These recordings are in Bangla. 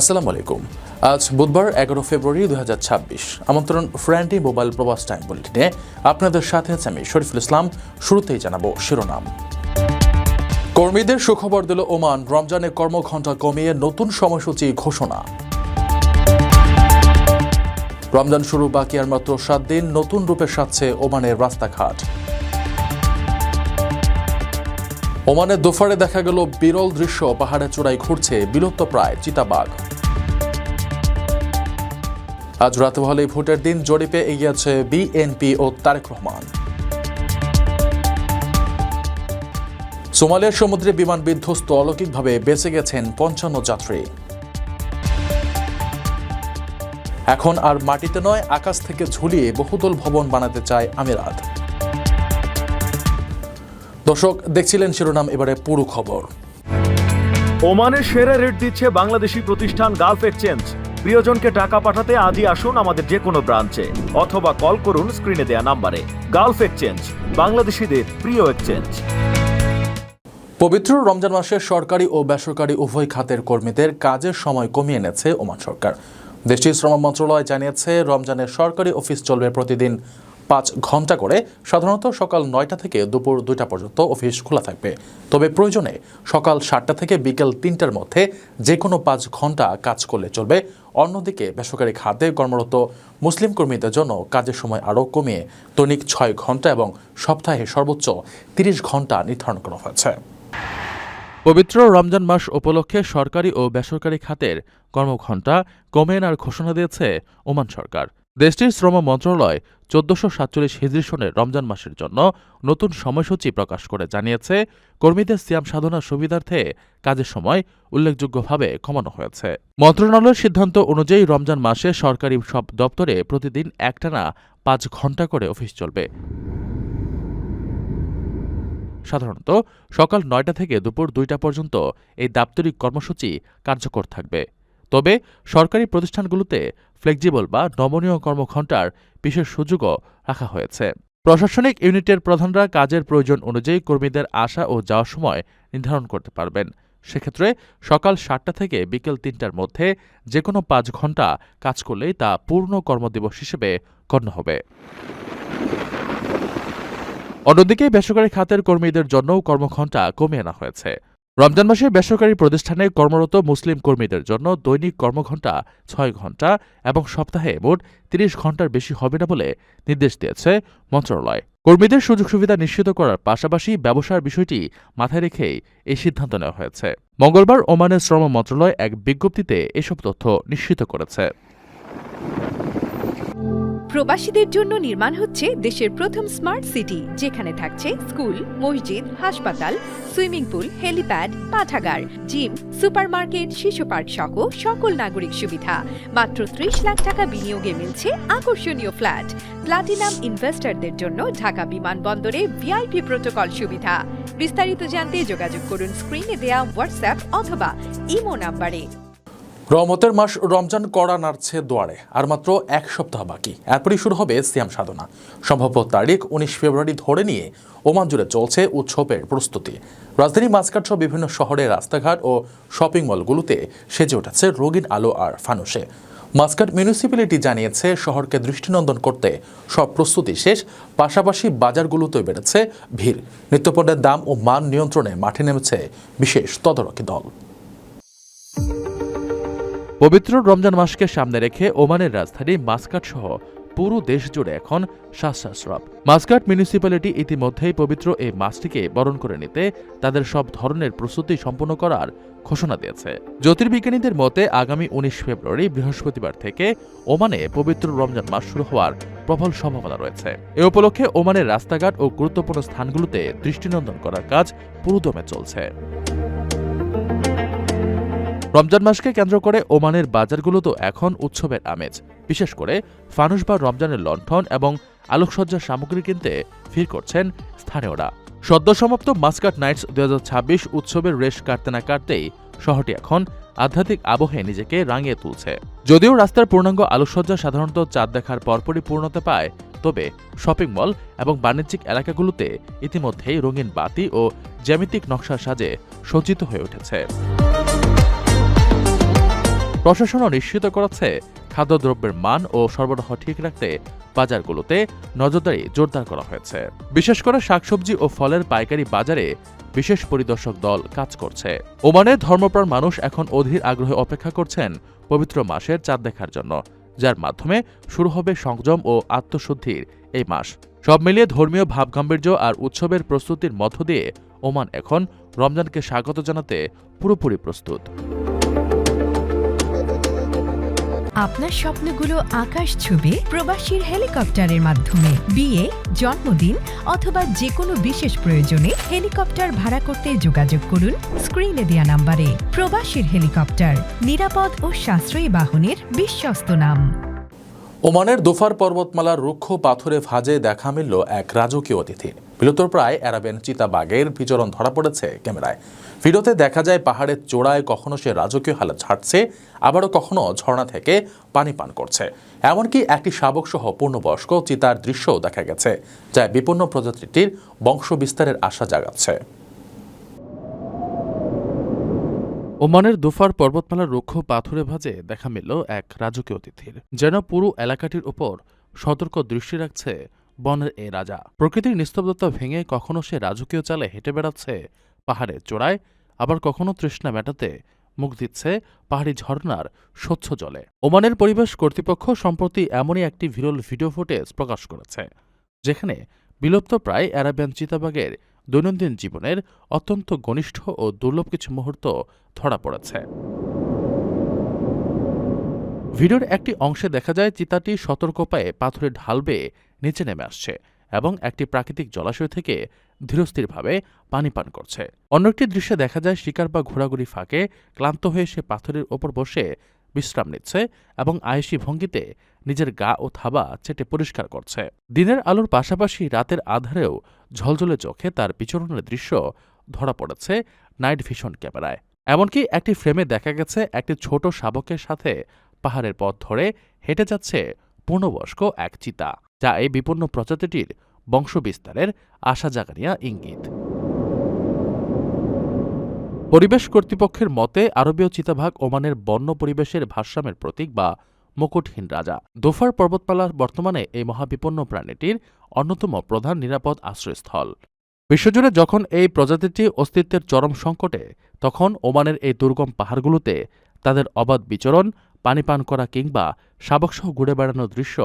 আসসালামু আলাইকুম। আজ বুধবার 11 ফেব্রুয়ারি 2026। আমন্ত্রণ ফ্রেন্ডলি মোবাইল প্রবাস টাইম বুলেটিনে। আপনাদের সাথে আছে আমি শরীফুল ইসলাম। শুরুতেই জানাবো শিরোনাম। কর্মীদের সুখবর দিল ওমান, রমজানের কর্মঘণ্টা কমিয়ে নতুন সময়সূচি ঘোষণা। রমজান শুরু বাকি আর মাত্র 7 দিন, নতুন রূপে সাজছে ওমানের রাস্তাঘাট। ওমানের দোফারে দেখা গেল বিরল দৃশ্য, পাহাড়ে চূড়ায় ঘুরছে বিলুপ্তপ্রায় চিতাবাঘ। আজ রাতে হলেই ভোটের দিন, জরিপে এগিয়ে আছে বিএনপি ও তারেক রহমান। সোমালিয়ার সমুদ্রে বিমান বিধ্বস্ত, অলৌকিকভাবে বেঁচে গেছেন 55 যাত্রী। এখন আর মাটিতে নয়, আকাশ থেকে ঝুলিয়ে বহুতল ভবন বানাতে চায় আমিরাত। দর্শক, দেখছিলেন শিরোনাম, এবারে পুরো খবর। ওমানের সেরা রেট দিচ্ছে বাংলাদেশি প্রতিষ্ঠান গালফ এক্সচেঞ্জ। প্রিয়জনকে টাকা পাঠাতে আজই আসুন আমাদের যে কোনো ব্রাঞ্চে অথবা কল করুন স্ক্রিনে দেয়া নাম্বারে। গালফ এক্সচেঞ্জ, বাংলাদেশিদের প্রিয় এক্সচেঞ্জ। পবিত্র রমজান মাসে সরকারি ও বেসরকারি উভয় খাতের কর্মীদের কাজের সময় কমিয়ে এনেছে ওমান সরকার। দেশটির শ্রম মন্ত্রণালয় জানিয়েছে, রমজানের সরকারি অফিস চলবে প্রতিদিন 5 ঘন্টা করে। সাধারণত সকাল 9টা থেকে দুপুর 2টা পর্যন্ত অফিস খোলা থাকবে। তবে প্রয়োজনে সকাল 7টা থেকে বিকেল 3টার মধ্যে যে কোনো 5 ঘন্টা কাজ করলে চলবে। অন্যদিকে বেসরকারি খাতে কর্মরত মুসলিম কর্মীদের জন্য কাজের সময় আরও কমিয়ে দৈনিক 6 ঘন্টা এবং সপ্তাহে সর্বোচ্চ 30 ঘন্টা নির্ধারণ করা হয়েছে। পবিত্র রমজান মাস উপলক্ষে সরকারি ও বেসরকারি খাতের কর্মঘণ্টা কমিয়ে আনার ঘোষণা দিয়েছে ওমান সরকার। দেশটির শ্রম মন্ত্রণালয় 1447 হিজরি সনের রমজান মাসের জন্য নতুন সময়সূচি প্রকাশ করে জানিয়েছে, কর্মীদের সিয়াম সাধনার সুবিধার্থে কাজের সময় উল্লেখযোগ্যভাবে কমানো হয়েছে। মন্ত্রণালয়ের সিদ্ধান্ত অনুযায়ী রমজান মাসে সরকারি সব দপ্তরে প্রতিদিন একটানা 5 ঘন্টা করে অফিস চলবে। সাধারণত সকাল 9টা থেকে দুপুর 2টা পর্যন্ত এই দাপ্তরিক কর্মসূচি কার্যকর থাকবে। তবে সরকারি প্রতিষ্ঠানগুলোতে ফ্লেক্সিবল বা নমনীয় কর্মঘণ্টার বিশেষ সুযোগও রাখা হয়েছে। প্রশাসনিক ইউনিটের প্রধানরা কাজের প্রয়োজন অনুযায়ী কর্মীদের আসা ও যাওয়ার সময় নির্ধারণ করতে পারবেন। সেক্ষেত্রে সকাল 7টা থেকে বিকেল 3টার মধ্যে যে কোনো 5 ঘন্টা কাজ করলেই তা পূর্ণ কর্মদিবস হিসেবে গণ্য হবে। অন্যদিকে বেসরকারি খাতের কর্মীদের জন্যও কর্মঘণ্টা কমিয়ে আনা হয়েছে। রমজান মাসে বেসরকারি প্রতিষ্ঠানে কর্মরত মুসলিম কর্মীদের জন্য দৈনিক কর্মঘণ্টা 6 ঘন্টা এবং সপ্তাহে মোট 30 ঘন্টার বেশি হবে না বলে নির্দেশ দিয়েছে মন্ত্রণালয়। কর্মীদের সুযোগ সুবিধা নিশ্চিত করার পাশাপাশি ব্যবসার বিষয়টি মাথায় রেখেই এই সিদ্ধান্ত নেওয়া হয়েছে। মঙ্গলবার ওমানের শ্রম মন্ত্রণালয় এক বিজ্ঞপ্তিতে এসব তথ্য নিশ্চিত করেছে। প্রবাসীদের জন্য নির্মাণ হচ্ছে দেশের প্রথম স্মার্ট সিটি, যেখানে থাকছে স্কুল, মসজিদ, হাসপাতাল, সুইমিং পুল, হেলিপ্যাড, পাঠাগার, জিম, সুপারমার্কেট, শিশু পার্ক সহ সকল নাগরিক সুবিধা। মাত্র 30 লাখ টাকা বিনিয়োগে মিলছে আকর্ষণীয় ফ্ল্যাট। প্লাটিনাম ইনভেস্টরদের জন্য ঢাকা বিমানবন্দরে ভিআইপি প্রোটোকল সুবিধা। বিস্তারিত জানতে যোগাযোগ করুন স্ক্রিনে দেয়া হোয়াটসঅ্যাপ অথবা ইমো নাম্বারে। রহমতের মাস রমজান কড়া নাড়ছে দুয়ারে, আর মাত্র 1 সপ্তাহ বাকি। এরপরই শুরু হবে সিয়াম সাধনা। সম্ভাব্য তারিখ 19 ফেব্রুয়ারি ধরে নিয়ে ওমান জুড়ে চলছে উৎসবের প্রস্তুতি। রাজধানী মাসকাট সহ বিভিন্ন শহরের রাস্তাঘাট ও শপিং মলগুলোতে সেজে উঠেছে রঙিন আলো আর ফানুসে। মাসকাট মিউনিসিপ্যালিটি জানিয়েছে, শহরকে দৃষ্টিনন্দন করতে সব প্রস্তুতি শেষ। পাশাপাশি বাজারগুলোতেও বেড়েছে ভিড়। নিত্যপণ্যের দাম ও মান নিয়ন্ত্রণে মাঠে নেমেছে বিশেষ তদারকি দল। পবিত্র রমজান মাসকে সামনে রেখে ওমানের রাজধানী মাসকাট সহ পুরো দেশ জুড়ে এখন শ্বাসরব। মাসকাট মিউনিসিপ্যালিটি ইতিমধ্যেই পবিত্র এই মাসটিকে বরণ করে নিতে তাদের সব ধরনের প্রস্তুতি সম্পন্ন করার ঘোষণা দিয়েছে। জ্যোতির্বিজ্ঞানীদের মতে আগামী 19 ফেব্রুয়ারি বৃহস্পতিবার থেকে ওমানে পবিত্র রমজান মাস শুরু হওয়ার প্রবল সম্ভাবনা রয়েছে। এ উপলক্ষে ওমানের রাস্তাঘাট ও গুরুত্বপূর্ণ স্থানগুলোতে দৃষ্টিনন্দন করার কাজ পুরোদমে চলছে। রমজান মাসকে কেন্দ্র করে ওমানের বাজারগুলোতেও এখন উৎসবের আমেজ। বিশেষ করে ফানুস বা রমজানের লণ্ঠন এবং আলোকসজ্জার সামগ্রী কিনতে ভিড় করছেন স্থানীয়রা। সদ্য সমাপ্ত মাসকাট নাইটস 2026 উৎসবের রেশ কাটতে না কাটতেই শহরটি এখন আধ্যাত্মিক আবহে নিজেকে রাঙিয়ে তুলছে। যদিও রাস্তার পূর্ণাঙ্গ আলোকসজ্জা সাধারণত চাঁদ দেখার পরপরই পূর্ণতা পায়, তবে শপিং মল এবং বাণিজ্যিক এলাকাগুলোতে ইতিমধ্যেই রঙিন বাতি ও জ্যামিতিক নকশার সাজে সজ্জিত হয়ে উঠেছে। প্রশাসনও নিশ্চিত করেছে খাদ্যদ্রব্যের মান ও সরবরাহ ঠিক রাখতে বাজারগুলোতে নজরদারি জোরদার করা হয়েছে। বিশেষ করে শাকসবজি ও ফলের পাইকারি বাজারে বিশেষ পরিদর্শক দল কাজ করছে। ওমানে ধর্মপ্রাণ মানুষ এখন অধীর আগ্রহে অপেক্ষা করছেন পবিত্র মাসের চাঁদ দেখার জন্য, যার মাধ্যমে শুরু হবে সংযম ও আত্মশুদ্ধির এই মাস। সব মিলিয়ে ধর্মীয় ভাবগাম্ভীর্য আর উৎসবের প্রস্তুতির মধ্য দিয়ে ওমান এখন রমজানকে স্বাগত জানাতে পুরোপুরি প্রস্তুত। আপনার স্বপ্নগুলো আকাশ ছুবে প্রবাসীর হেলিকপ্টারের মাধ্যমে। বিয়ে, জন্মদিন অথবা যে কোনো বিশেষ প্রয়োজনে হেলিকপ্টার ভাড়া করতে যোগাযোগ করুন স্ক্রিনে দেয়া নাম্বারে। প্রবাসীর হেলিকপ্টার, নিরাপদ ও সাশ্রয়ী বাহনের বিশ্বস্ত নাম। ওমানের দোফার পর্বতমালার রুক্ষ পাথরে ভাঁজে দেখা মিলল এক রাজকীয় অতিথির। বিলুপ্তপ্রায় অ্যারাবিয়ান চিতাবাঘের বিচরণ ধরা পড়েছে ক্যামেরায়। ভিডিওতে দেখা যায় পাহাড়ের চূড়ায় কখনো সে রাজকীয় হালে ছাড়ছে, আবারও কখনো ঝর্ণা থেকে পানি পান করছে। এমনকি একটি শাবকসহ পূর্ণবয়স্ক চিতার দৃশ্যও দেখা গেছে, যা বিপন্ন প্রজাতিটির বংশ বিস্তারের আশা জাগাচ্ছে। ওমানের দুফার পর্বতমালার রুক্ষ পাথরে ভাঁজে দেখা মিলল এক রাজকীয় অতিথির, যেন পুরো এলাকাটির উপর সতর্ক দৃষ্টি রাখছে বনের এ রাজা। প্রকৃতির নিস্তব্ধতা ভেঙে কখনো সে রাজকীয় চালে হেঁটে বেড়াচ্ছে পাহাড়ের চূড়ায়, আবার কখনো তৃষ্ণা মেটাতে মুখ দিচ্ছে পাহাড়ি ঝর্ণার স্বচ্ছ জলে। ওমানের পরিবেশ কর্তৃপক্ষ সম্প্রতি এমনই একটি বিরল ভিডিও ফুটেজ প্রকাশ করেছে, যেখানে বিলুপ্তপ্রায় অ্যারাবিয়ান চিতাবাঘের দৈনন্দিন জীবনের অত্যন্ত ঘনিষ্ঠ ও দুর্লভ কিছু মুহূর্ত ধরা পড়েছে। ভিডিওর একটি অংশে দেখা যায় চিতাটি সতর্ক পায়ে পাথরের ঢাল বেয়ে নিচে নেমে আসছে এবং একটি প্রাকৃতিক জলাশয় থেকে ধীরস্থিরভাবে পানি পান করছে। অন্য একটি দৃশ্যে দেখা যায় শিকার বা ঘোরাঘুরি ফাঁকে ক্লান্ত হয়ে সে পাথরের ওপর বসে বিশ্রাম নিচ্ছে এবং আয়েশি ভঙ্গিতে নিজের গা ও থাবা চেটে পরিষ্কার করছে। দিনের আলোর পাশাপাশি রাতের আধারেও ঝলঝলে চোখে তার বিচরণের দৃশ্য ধরা পড়েছে নাইট ভিশন ক্যামেরায়। এমনকি একটি ফ্রেমে দেখা গেছে একটি ছোট শাবকের সাথে পাহাড়ের পথ ধরে হেঁটে যাচ্ছে পূর্ণবয়স্ক এক চিতা, যা এই বিপন্ন প্রজাতিটির বংশবিস্তারের আশা জাগানিয়া ইঙ্গিত। পরিবেশ কর্তৃপক্ষের মতে আরবীয় চিতাবাঘ ওমানের বন্য পরিবেশের ভারসাম্যের প্রতীক বা মুকুটহীন রাজা। দোফার পর্বতমালার বর্তমানে এই মহাবিপন্ন প্রাণীটির অন্যতম প্রধান নিরাপদ আশ্রয়স্থল। বিশ্বজুড়ে যখন এই প্রজাতিটি অস্তিত্বের চরম সংকটে, তখন ওমানের এই দুর্গম পাহাড়গুলোতে তাদের অবাধ বিচরণ, পানি পান করা কিংবা শাবকসহ ঘুরে বেড়ানোর দৃশ্য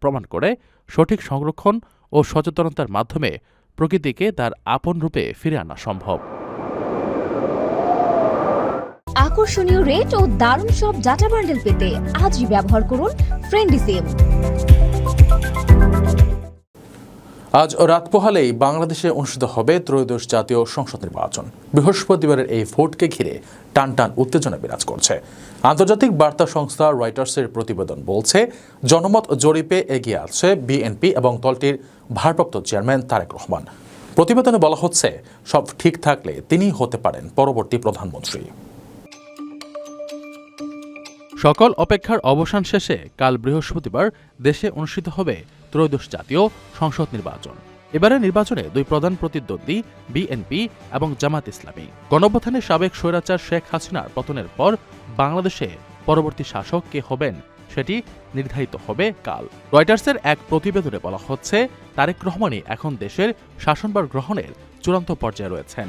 প্রমাণ করে সঠিক সংরক্ষণ ও সচেতনতার মাধ্যমে প্রকৃতিকে তার আপন রূপে ফিরে আনা সম্ভব। আকর্ষণীয় রেট ও দারুণ সব ডাটা বান্ডেল পেতে আজই ব্যবহার করুন ফ্রেন্ডলি সিম। আজ রাত পোহালেই বাংলাদেশে অনুষ্ঠিত হবে ত্রয়োদশ জাতীয় সংসদ নির্বাচন। বৃহস্পতিবারের এই ভোটকে ঘিরে টানটান উত্তেজনা বিরাজ করছে। আন্তর্জাতিক বার্তা সংস্থা রয়টার্সের প্রতিবেদন বলছে, জনমত জরিপে এগিয়ে আছে বিএনপি এবং দলটির ভারপ্রাপ্ত চেয়ারম্যান তারেক রহমান। প্রতিবেদনে বলা হচ্ছে, সব ঠিক থাকলে তিনিই হতে পারেন পরবর্তী প্রধানমন্ত্রী। সকল অপেক্ষার অবসান শেষে কাল বৃহস্পতিবার দেশে অনুষ্ঠিত হবে ত্রয়োদশ জাতীয় সংসদ নির্বাচন। এবারে নির্বাচনে দুই প্রধান প্রতিদ্বন্দ্বী বিএনপি এবং জামাত ইসলামী। গণঅভ্যুত্থানে সাবেক স্বৈরাচার শেখ হাসিনার পতনের পর বাংলাদেশে পরবর্তী শাসক কে হবেন সেটি নির্ধারিত হবে কাল। রয়টার্সের এক প্রতিবেদনে বলা হচ্ছে, তারেক রহমানই এখন দেশের শাসনভার গ্রহণের চূড়ান্ত পর্যায়ে রয়েছেন।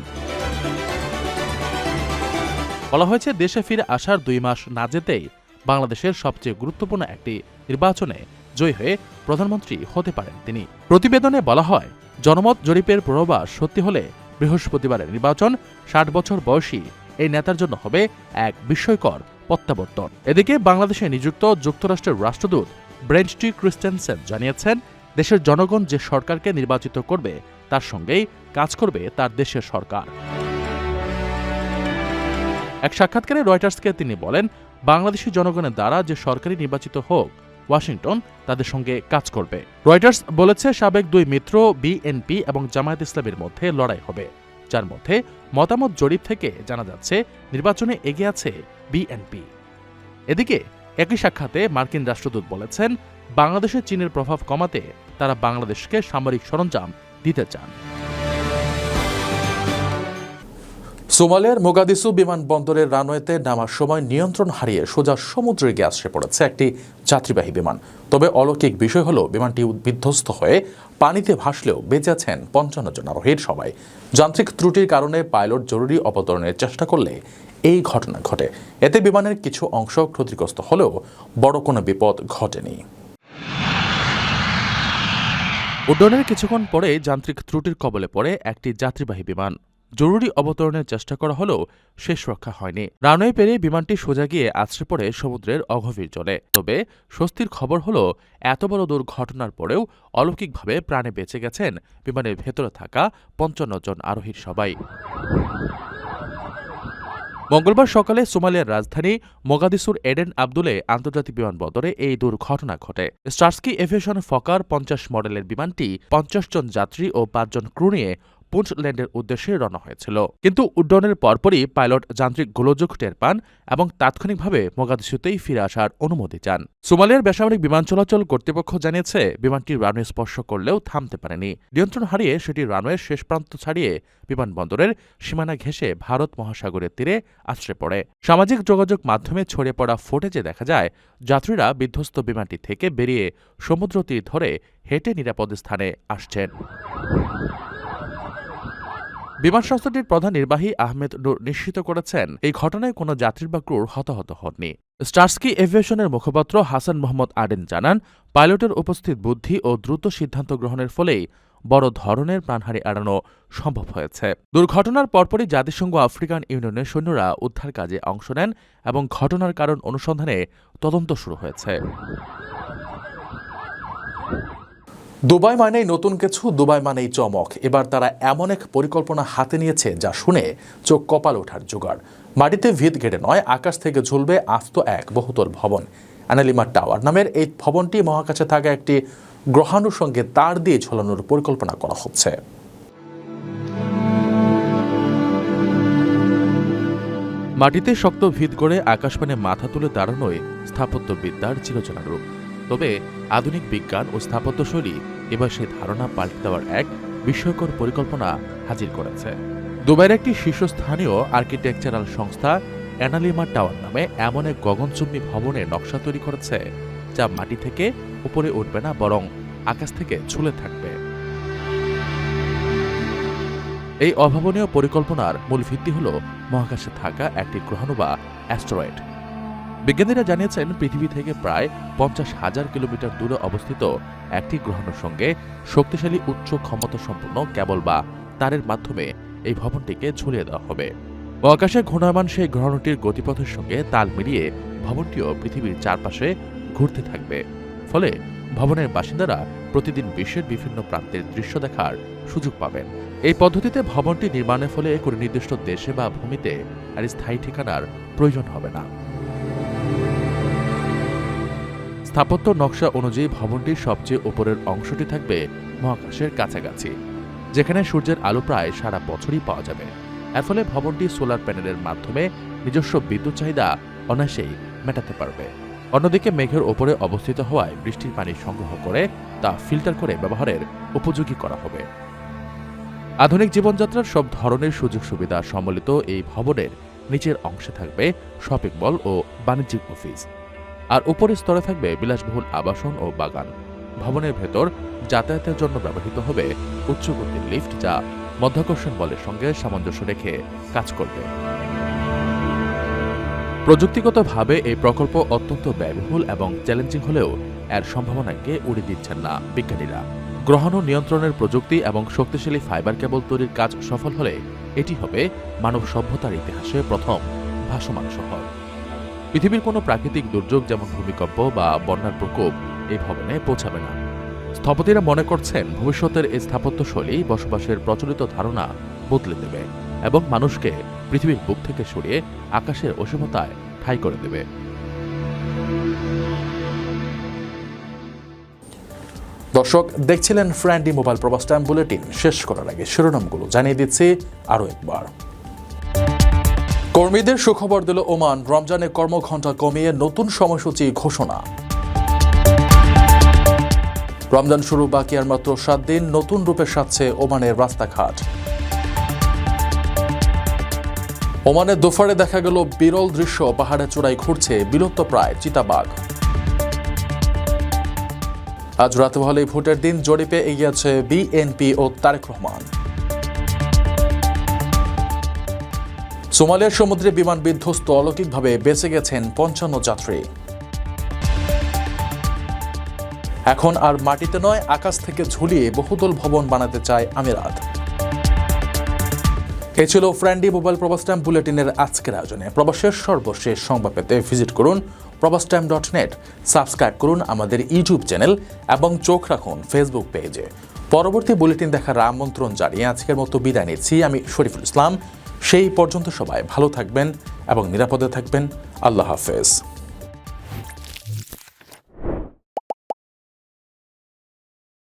বলা হয়েছে, দেশে ফিরে আসার 2 মাস না যেতেই বাংলাদেশের সবচেয়ে গুরুত্বপূর্ণ একটি নির্বাচনে জয়ী হয়ে প্রধানমন্ত্রী হতে পারেন তিনি। প্রতিবেদনে বলা হয়, জনমত জরিপের পূর্বাভাস সত্যি হলে বৃহস্পতিবারের নির্বাচন 60 বছর বয়সী এই নেতার জন্য হবে এক বিস্ময়কর প্রত্যাবর্তন। এদিকে বাংলাদেশে নিযুক্ত যুক্তরাষ্ট্রের রাষ্ট্রদূত ব্রেন্ট টি ক্রিস্টেনসেন জানিয়েছেন, দেশের জনগণ যে সরকারকে নির্বাচিত করবে তার সঙ্গেই কাজ করবে তার দেশের সরকার। এক সাক্ষাৎকারে রয়টার্সকে তিনি বলেন, বাংলাদেশি জনগণের দ্বারা যে সরকারি নির্বাচিত হোক, ওয়াশিংটন তাদের সঙ্গে কাজ করবে। রয়টার্স বলেছে, সাবেক 2 মিত্র বিএনপি এবং জামায়াত ইসলামীর মধ্যে লড়াই হবে, যার মধ্যে মতামত জরিপ থেকে জানা যাচ্ছে নির্বাচনে এগিয়ে আছে বিএনপি। এদিকে একই সাক্ষাতে মার্কিন রাষ্ট্রদূত বলেছেন, বাংলাদেশে চীনের প্রভাব কমাতে তারা বাংলাদেশকে সামরিক সরঞ্জাম দিতে চান। সোমালিয়ার মোগাদিসু বিমানবন্দরের রানওয়েতে নামার সময় নিয়ন্ত্রণ হারিয়ে সোজা সমুদ্রে গিয়ে আছড়ে পড়েছে একটি যাত্রীবাহী বিমান। তবে অলৌকিক বিষয় হলো বিমানটি বিধ্বস্ত হয়ে পানিতে ভাসলেও বেঁচে আছেন ৫৫ জন আরোহীর সবাই। যান্ত্রিক ত্রুটির কারণে পাইলট জরুরি অবতরণের চেষ্টা করলে এই ঘটনা ঘটে। এতে বিমানের কিছু অংশ ক্ষতিগ্রস্ত হলেও বড় কোনো বিপদ ঘটেনি। উড্ডয়নের কিছুক্ষণ পরে যান্ত্রিক ত্রুটির কবলে পড়ে একটি যাত্রীবাহী বিমান। জরুরি অবতরণের চেষ্টা করা হলেও শেষ রক্ষা হয়নি। রানওয়ে পেরিয়ে বিমানটি সোজা গিয়ে আছড়ে পড়ে সমুদ্রের অগভীর জলে। তবে স্বস্তির খবর হলো এত বড় দুর্ঘটনার পরেও অলৌকিকভাবে প্রাণে বেঁচে গেছেন বিমানের ভেতরে থাকা ৫৫ জন আরোহীর সবাই। মঙ্গলবার সকালে সোমালিয়ার রাজধানী মোগাদিসুর এডেন আবদুলে আন্তর্জাতিক বিমানবন্দরে এই দুর্ঘটনা ঘটে। স্টার্সকি এভিয়েশন ফকার ৫০ মডেলের বিমানটি ৫০ জন যাত্রী ও ৫ জন ক্রু নিয়ে পুঞ্চল্যান্ডের উদ্দেশ্যে রওনা হয়েছিল। কিন্তু উড্ডয়নের পরপরই পাইলট যান্ত্রিক গোলযোগ টের পান এবং তাৎক্ষণিকভাবে মোগাদিসুতেই ফিরে আসার অনুমতি চান। সোমালিয়ার বেসামরিক বিমান চলাচল কর্তৃপক্ষ জানিয়েছে বিমানটি রানওয়ে স্পর্শ করলেও থামতে পারেনি। নিয়ন্ত্রণ হারিয়ে সেটি রানওয়ের শেষ প্রান্ত ছাড়িয়ে বিমানবন্দরের সীমানা ঘেঁষে ভারত মহাসাগরের তীরে আছড়ে পড়ে। সামাজিক যোগাযোগ মাধ্যমে ছড়িয়ে পড়া ফুটেজে দেখা যায় যাত্রীরা বিধ্বস্ত বিমানটি থেকে বেরিয়ে সমুদ্র তীর ধরে হেঁটে নিরাপদ স্থানে আসছেন। বিমান সংস্থাটির প্রধান নির্বাহী আহমেদ নূর নিশ্চিত করেছেন এই ঘটনায় কোনো যাত্রী বা ক্রুর হতাহত হননি। স্টার্সকি এভিয়েশনের মুখপাত্র হাসান মোহাম্মদ আডেন জানান, পাইলটের উপস্থিত বুদ্ধি ও দ্রুত সিদ্ধান্ত গ্রহণের ফলেই বড় ধরনের প্রাণহানি এড়ানো সম্ভব হয়েছে। দুর্ঘটনার পরপরই জাতিসংঘ আফ্রিকান ইউনিয়নের সৈন্যরা উদ্ধার কাজে অংশ নেন এবং ঘটনার কারণ অনুসন্ধানে তদন্ত শুরু হয়েছে। দুবাই মানেই নতুন কিছু, দুবাই মানেই চমক। এবার তারা এমন এক পরিকল্পনা হাতে নিয়েছে যা শুনে চোখ কপাল ওঠার জোগাড়। মাটিতে ভিত গেড়ে নয়, আকাশ থেকে ঝুলবে আস্ত এক বহুতল ভবন। অ্যানালিমা টাওয়ার নামের এই ভবনটি মহাকাশে থাকা একটি গ্রহাণুর সঙ্গে তার দিয়ে ঝোলানোর পরিকল্পনা করা হচ্ছে। মাটিতে শক্ত ভিত গড়ে আকাশপানে মাথা তুলে দাঁড়ানোই স্থাপত্যবিদ্যার চিরচেনা রূপ। তবে আধুনিক বিজ্ঞান ও স্থাপত্যশৈলী এবার সেই ধারণা পাল্টে দেওয়ার এক বিস্ময়কর পরিকল্পনা হাজির করেছে। দুবাইয়ের একটি শীর্ষস্থানীয় আর্কিটেকচারাল সংস্থা অ্যানালিমা টাওয়ার নামে এমন এক গগনচুম্বী ভবনের নকশা তৈরি করেছে যা মাটি থেকে উপরে উঠবে না, বরং আকাশ থেকে ঝুলে থাকবে। এই অভাবনীয় পরিকল্পনার মূল ভিত্তি হল মহাকাশে থাকা একটি গ্রহাণু বা অ্যাস্টেরয়েড। বিজ্ঞানীরা জানিয়েছেন পৃথিবী থেকে প্রায় ৫০,০০০ কিলোমিটার দূরে অবস্থিত একটি গ্রহাণুর সঙ্গে শক্তিশালী উচ্চ ক্ষমতা সম্পন্ন কেবল বা তারের মাধ্যমে এই ভবনটিকে ঝুলিয়ে দেওয়া হবে। মহাকাশে ঘূর্ণায়মান সেই গ্রহাণুটির গতিপথের সঙ্গে তাল মিলিয়ে ভবনটিও পৃথিবীর চারপাশে ঘুরতে থাকবে। ফলে ভবনের বাসিন্দারা প্রতিদিন বিশ্বের বিভিন্ন প্রান্তের দৃশ্য দেখার সুযোগ পাবেন। এই পদ্ধতিতে ভবনটি নির্মাণের ফলে কোনো নির্দিষ্ট দেশে বা ভূমিতে আর স্থায়ী ঠিকানার প্রয়োজন হবে না। স্থাপত্য নকশা অনুযায়ী ভবনটির সবচেয়ে উপরের অংশটি থাকবে মহাকাশের কাছাকাছি, যেখানে সূর্যের আলো প্রায় সারা বছরই পাওয়া যাবে। এর ফলে ভবনটি সোলার প্যানেলের মাধ্যমে নিজস্ব বিদ্যুৎ চাহিদা অনায়াসেই মেটাতে পারবে। অন্যদিকে মেঘের ওপরে অবস্থিত হওয়ায় বৃষ্টির পানি সংগ্রহ করে তা ফিল্টার করে ব্যবহারের উপযোগী করা হবে। আধুনিক জীবনযাত্রার সব ধরনের সুযোগ সুবিধা সম্বলিত এই ভবনের নিচের অংশে থাকবে শপিং মল ও বাণিজ্যিক অফিস, আর উপরের স্তরে থাকবে বিলাসবহুল আবাসন ও বাগান। ভবনের ভেতর যাতায়াতের জন্য ব্যবহৃত হবে উচ্চগতির লিফট, যা মাধ্যাকর্ষণ বলের সঙ্গে সামঞ্জস্য রেখে কাজ করবে। প্রযুক্তিগতভাবে এই প্রকল্প অত্যন্ত ব্যয়বহুল এবং চ্যালেঞ্জিং হলেও এর সম্ভাবনাকে উড়িয়ে দিচ্ছেন না বিজ্ঞানীরা। গ্রহাণু নিয়ন্ত্রণের প্রযুক্তি এবং শক্তিশালী ফাইবার কেবল তৈরির কাজ সফল হলে এটি হবে মানব সভ্যতার ইতিহাসে প্রথম ভাসমান শহর। পৃথিবীর কোনো প্রাকৃতিক দুর্যোগ যেমন ভূমিকম্প বা বন্যার প্রকোপ এই ভবনে পৌঁছাবে না। স্থপতিরা মনে করছেন ভবিষ্যতের এই স্থাপত্যশৈলী বসবাসের প্রচলিত ধারণা বদলে দেবে এবং মানুষকে পৃথিবীর বুক থেকে সরিয়ে আকাশের অসীমতায় ঠাঁই করে দেবে। দর্শক দেখছিলেন ফ্রেন্ডলি মোবাইল প্রবাস টাইম বুলেটিন। শেষ করার আগে শিরোনামগুলো জানিয়ে দিচ্ছি আরও একবার। কর্মীদের সুখবর দিল ওমান, রমজানে কর্মঘণ্টা কমিয়ে নতুন সময়সূচি ঘোষণা। রমজান শুরু বাকি আর মাত্র 7 দিন, নতুন রূপে সাজছে ওমানের রাস্তাঘাট। ওমানের দোফারে দেখা গেল বিরল দৃশ্য, পাহাড়ের চূড়ায় ঘুরছে বিলুপ্তপ্রায় চিতাবাঘ। আজ রাতে হলে ভোটের দিন, জরিপে এগিয়ে আছে বিএনপি ও তারেক রহমান। সোমালিয়ার সমুদ্রে বিমান বিধ্বস্ত, অলৌকিকভাবে বেঁচে গেছেন 55 যাত্রী। এখন আর মাটিতে নয়, আকাশ থেকে ঝুলিয়ে বহুতল ভবন বানাতে চায় আমিরাত। এ ছিল ফ্রেন্ডলি মোবাইল প্রবাস টাইম বুলেটিনের আজকের আয়োজনে। প্রবাসের সর্বশেষ সংবাদ পেতে ভিজিট করুন probastimes.net, সাবস্ক্রাইব করুন আমাদের ইউটিউব চ্যানেল এবং চোখ রাখুন ফেসবুক পেজে। পরবর্তী বুলেটিন দেখার আমন্ত্রণ জানিয়ে আজকের মতো বিদায় নিচ্ছি আমি শরীফুল ইসলাম। সেই পর্যন্ত সবাই ভালো থাকবেন এবং নিরাপদে থাকবেন। আল্লাহ হাফেজ।